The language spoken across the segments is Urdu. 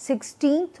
16th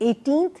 18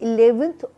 11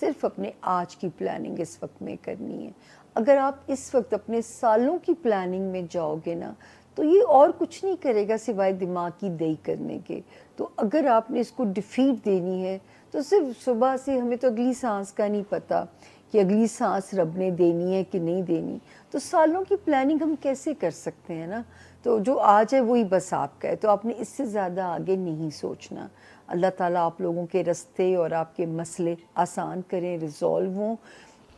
صرف اپنے آج کی پلاننگ اس وقت میں کرنی ہے. اگر آپ اس وقت اپنے سالوں کی پلاننگ میں جاؤ گے نا تو یہ اور کچھ نہیں کرے گا سوائے دماغ کی دہی کرنے کے. تو اگر آپ نے اس کو ڈیفیٹ دینی ہے تو صرف صبح سے ہمیں تو اگلی سانس کا نہیں پتہ کہ اگلی سانس رب نے دینی ہے کہ نہیں دینی. تو سالوں کی پلاننگ ہم کیسے کر سکتے ہیں نا. تو جو آج ہے وہی بس آپ کا ہے, تو آپ نے اس سے زیادہ آگے نہیں سوچنا. اللہ تعالیٰ آپ لوگوں کے رستے اور آپ کے مسئلے آسان کریں, ریزالو ہوں.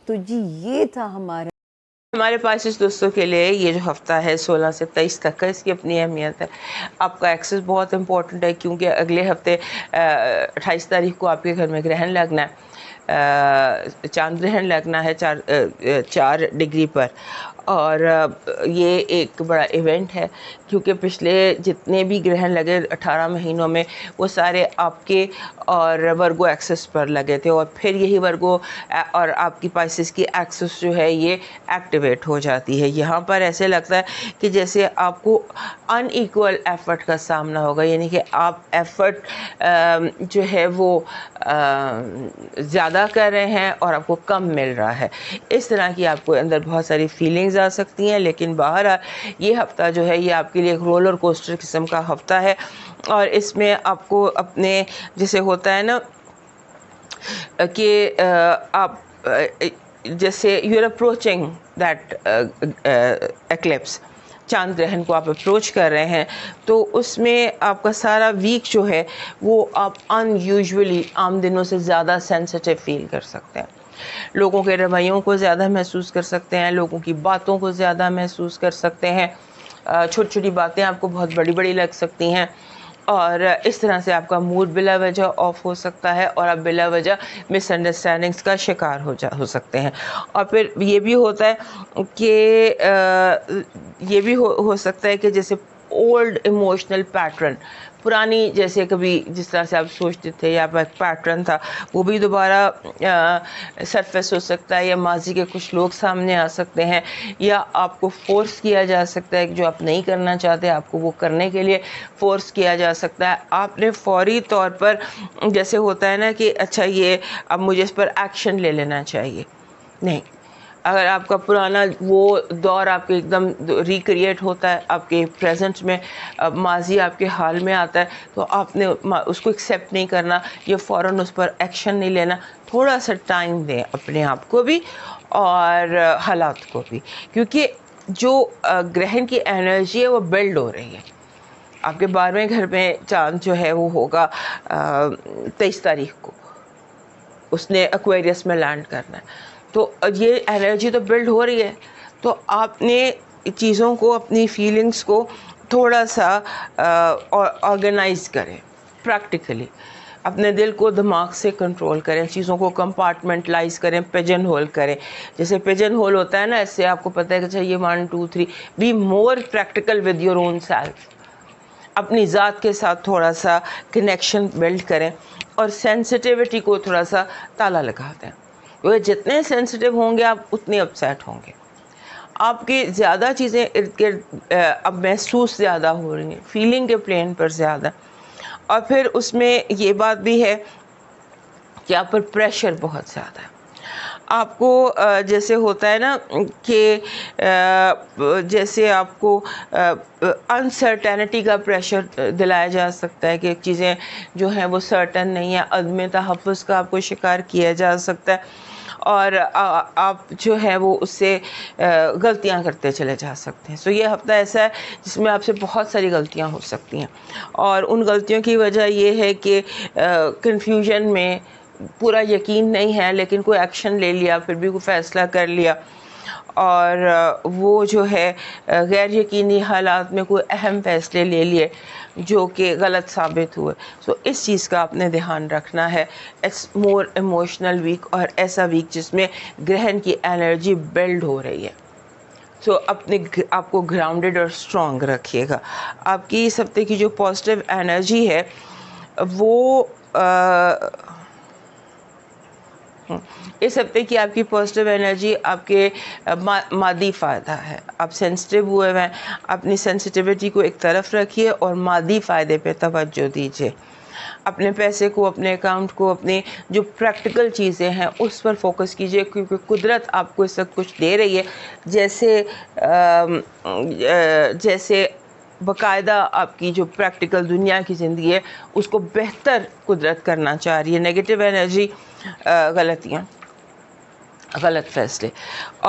تو جی یہ تھا ہمارے پاس اس دوستوں کے لیے یہ جو ہفتہ ہے 16 سے 23 تک کا, اس کی اپنی اہمیت ہے. آپ کا ایکسس بہت امپورٹنٹ ہے کیونکہ اگلے ہفتے 28 تاریخ کو آپ کے گھر میں گرہن لگنا ہے, چاند گرہن لگنا ہے 4 ڈگری پر. اور یہ ایک بڑا ایونٹ ہے کیونکہ پچھلے جتنے بھی گرہن لگے 18 مہینوں میں وہ سارے آپ کے اور ورگو ایکسس پر لگے تھے, اور پھر یہی ورگو اور آپ کی پائسس کی ایکسس جو ہے یہ ایکٹیویٹ ہو جاتی ہے. یہاں پر ایسے لگتا ہے کہ جیسے آپ کو ان ایکول ایفرٹ کا سامنا ہوگا, یعنی کہ آپ ایفرٹ جو ہے وہ زیادہ کر رہے ہیں اور آپ کو کم مل رہا ہے. اس طرح کی آپ کو اندر بہت ساری فیلنگز آ سکتی ہیں. لیکن باہر یہ ہفتہ جو ہے یہ آپ کے لیے ایک رولر کوسٹر قسم کا ہفتہ ہے, اور اس میں آپ کو اپنے جیسے ہوتا ہے نا کہ آپ جیسے you are approaching that eclipse, چاند گرہن کو آپ اپروچ کر رہے ہیں, تو اس میں آپ کا سارا ویک جو ہے وہ آپ ان یوزولی عام دنوں سے زیادہ سینسٹیو فیل کر سکتے ہیں. لوگوں کے رویوں کو زیادہ محسوس کر سکتے ہیں, لوگوں کی باتوں کو زیادہ محسوس کر سکتے ہیں. چھوٹی چھوٹی باتیں آپ کو بہت بڑی بڑی لگ سکتی ہیں, اور اس طرح سے آپ کا موڈ بلا وجہ آف ہو سکتا ہے, اور آپ بلا وجہ مس انڈرسٹینڈنگس کا شکار ہو سکتے ہیں. اور پھر یہ بھی ہوتا ہے کہ یہ بھی ہو سکتا ہے کہ جیسے اولڈ ایموشنل پیٹرن, پرانی جیسے کبھی جس طرح سے آپ سوچتے تھے یا ایک پیٹرن تھا وہ بھی دوبارہ سرفیس ہو سکتا ہے, یا ماضی کے کچھ لوگ سامنے آ سکتے ہیں, یا آپ کو فورس کیا جا سکتا ہے کہ جو آپ نہیں کرنا چاہتے آپ کو وہ کرنے کے لیے فورس کیا جا سکتا ہے. آپ نے فوری طور پر جیسے ہوتا ہے نا کہ اچھا یہ اب مجھے اس پر ایکشن لے لینا چاہیے, نہیں. اگر آپ کا پرانا وہ دور آپ کے ایک دم ریکریٹ ہوتا ہے آپ کے پریزنٹ میں, ماضی آپ کے حال میں آتا ہے, تو آپ نے اس کو ایکسیپٹ نہیں کرنا, یہ فوراً اس پر ایکشن نہیں لینا. تھوڑا سا ٹائم دیں اپنے آپ کو بھی اور حالات کو بھی, کیونکہ جو گرہن کی انرجی ہے وہ بلڈ ہو رہی ہے. آپ کے 12ویں گھر میں چاند جو ہے وہ ہوگا 23 تاریخ کو, اس نے ایکویرس میں لینڈ کرنا ہے, تو یہ انرجی تو بلڈ ہو رہی ہے. تو آپ نے چیزوں کو, اپنی فیلنگس کو تھوڑا سا آرگنائز کریں پریکٹیکلی. اپنے دل کو دماغ سے کنٹرول کریں, چیزوں کو کمپارٹمنٹلائز کریں, پیجن ہول کریں. جیسے پیجن ہول ہوتا ہے نا, اس سے آپ کو پتہ ہے کہ چاہیے 1 2 3. Be more practical with your own self. اپنی ذات کے ساتھ تھوڑا سا کنیکشن بلڈ کریں, اور سینسٹیوٹی کو تھوڑا سا تالا لگا دیں. کیونکہ جتنے سینسٹیو ہوں گے آپ اتنے اپسیٹ ہوں گے. آپ کی زیادہ چیزیں ارد گرد اب محسوس زیادہ ہو رہی ہیں, فیلنگ کے پلین پر زیادہ. اور پھر اس میں یہ بات بھی ہے کہ آپ پر پریشر بہت زیادہ ہے. آپ کو جیسے ہوتا ہے نا کہ جیسے آپ کو انسرٹینٹی کا پریشر دلایا جا سکتا ہے کہ چیزیں جو ہیں وہ سرٹن نہیں ہیں, عدم تحفظ کا آپ کو شکار کیا جا سکتا ہے, اور آپ جو ہے وہ اس سے غلطیاں کرتے چلے جا سکتے ہیں. سو یہ ہفتہ ایسا ہے جس میں آپ سے بہت ساری غلطیاں ہو سکتی ہیں, اور ان غلطیوں کی وجہ یہ ہے کہ کنفیوژن میں پورا یقین نہیں ہے لیکن کوئی ایکشن لے لیا, پھر بھی کوئی فیصلہ کر لیا, اور وہ جو ہے غیر یقینی حالات میں کوئی اہم فیصلے لے لیے جو کہ غلط ثابت ہوئے. سو اس چیز کا آپ نے دھیان رکھنا ہے. اٹس مور ایموشنل ویک, اور ایسا ویک جس میں گرہن کی انرجی بلڈ ہو رہی ہے. سو آپ کو گراؤنڈڈ اور اسٹرانگ رکھیے گا. آپ کی اس ہفتے کی جو پازیٹیو انرجی ہے وہ اس ہفتے کی آپ کی پازیٹیو انرجی آپ کے مادی فائدہ ہے. آپ سینسٹیو ہوئے ہیں, اپنی سینسٹیوٹی کو ایک طرف رکھیے اور مادی فائدے پہ توجہ دیجیے. اپنے پیسے کو, اپنے اکاؤنٹ کو, اپنے جو پریکٹیکل چیزیں ہیں اس پر فوکس کیجیے, کیونکہ قدرت آپ کو اس وقت کچھ دے رہی ہے جیسے باقاعدہ آپ کی جو پریکٹیکل دنیا کی زندگی ہے اس کو بہتر قدرت کرنا چاہ رہی ہے. نگیٹو انرجی, غلطیاں, غلط فیصلے,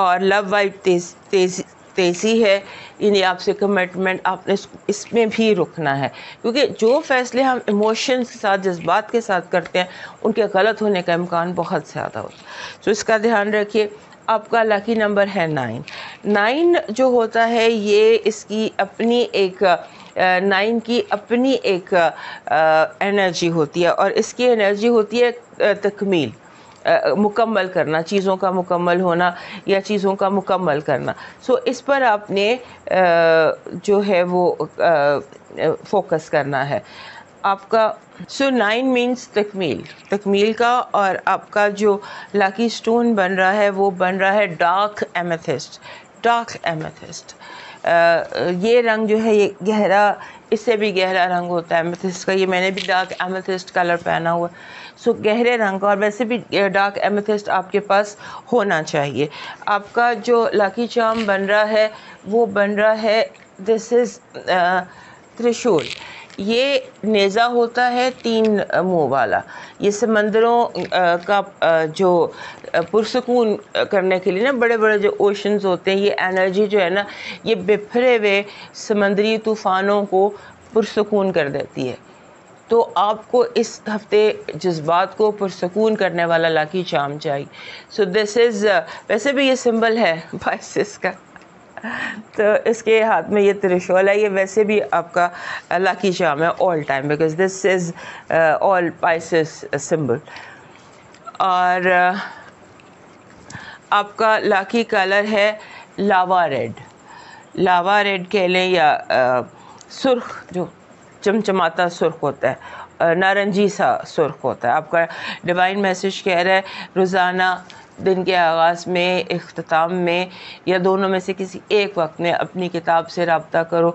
اور لو وائب تیزی ہے, یعنی آپ سے کمٹمنٹ آپ نے اس میں بھی رکنا ہے, کیونکہ جو فیصلے ہم ایموشنز کے ساتھ, جذبات کے ساتھ کرتے ہیں ان کے غلط ہونے کا امکان بہت زیادہ ہوتا ہے. تو اس کا دھیان رکھیے. آپ کا لکی نمبر ہے 9. 9 جو ہوتا ہے یہ اس کی اپنی ایک 9 کی اپنی ایک انرجی ہوتی ہے, اور اس کی انرجی ہوتی ہے تکمیل, مکمل کرنا, چیزوں کا مکمل ہونا یا چیزوں کا مکمل کرنا. سو اس پر آپ نے جو ہے وہ فوکس کرنا ہے آپ کا. سو 9 مینس تکمیل کا, اور آپ کا جو لاکی سٹون بن رہا ہے وہ بن رہا ہے ڈارک ایمیتھسٹ. یہ رنگ جو ہے یہ گہرا, اس سے بھی گہرا رنگ ہوتا ہے ایمیتھسٹ کا. یہ میں نے بھی ڈارک ایمیتھسٹ کلر پہنا ہوا, سو گہرے رنگ کا, اور ویسے بھی ڈارک ایمیتھسٹ آپ کے پاس ہونا چاہیے. آپ کا جو لاکی چارم بن رہا ہے وہ بن رہا ہے دس از ترشول. یہ نیزہ ہوتا ہے 3 منہ والا. یہ سمندروں کا جو پرسکون کرنے کے لیے نا, بڑے بڑے جو اوشنز ہوتے ہیں, یہ انرجی جو ہے نا یہ بکھرے ہوئے سمندری طوفانوں کو پرسکون کر دیتی ہے. تو آپ کو اس ہفتے جذبات کو پرسکون کرنے والا لاکی چارم چاہیے. سو دس از, ویسے بھی یہ سمبل ہے پائسس کا, تو اس کے ہاتھ میں یہ ترشول ہے. یہ ویسے بھی آپ کا لاکی چارم ہے all time, because this is all Pisces symbol. اور آپ کا لاکی کلر ہے لاوا ریڈ کہہ لیں, یا سرخ, جو چمچماتا سرخ ہوتا ہے, نارنجی سا سرخ ہوتا ہے. آپ کا ڈیوائن میسج کہہ رہا ہے روزانہ دن کے آغاز میں, اختتام میں, یا دونوں میں سے کسی ایک وقت میں اپنی کتاب سے رابطہ کرو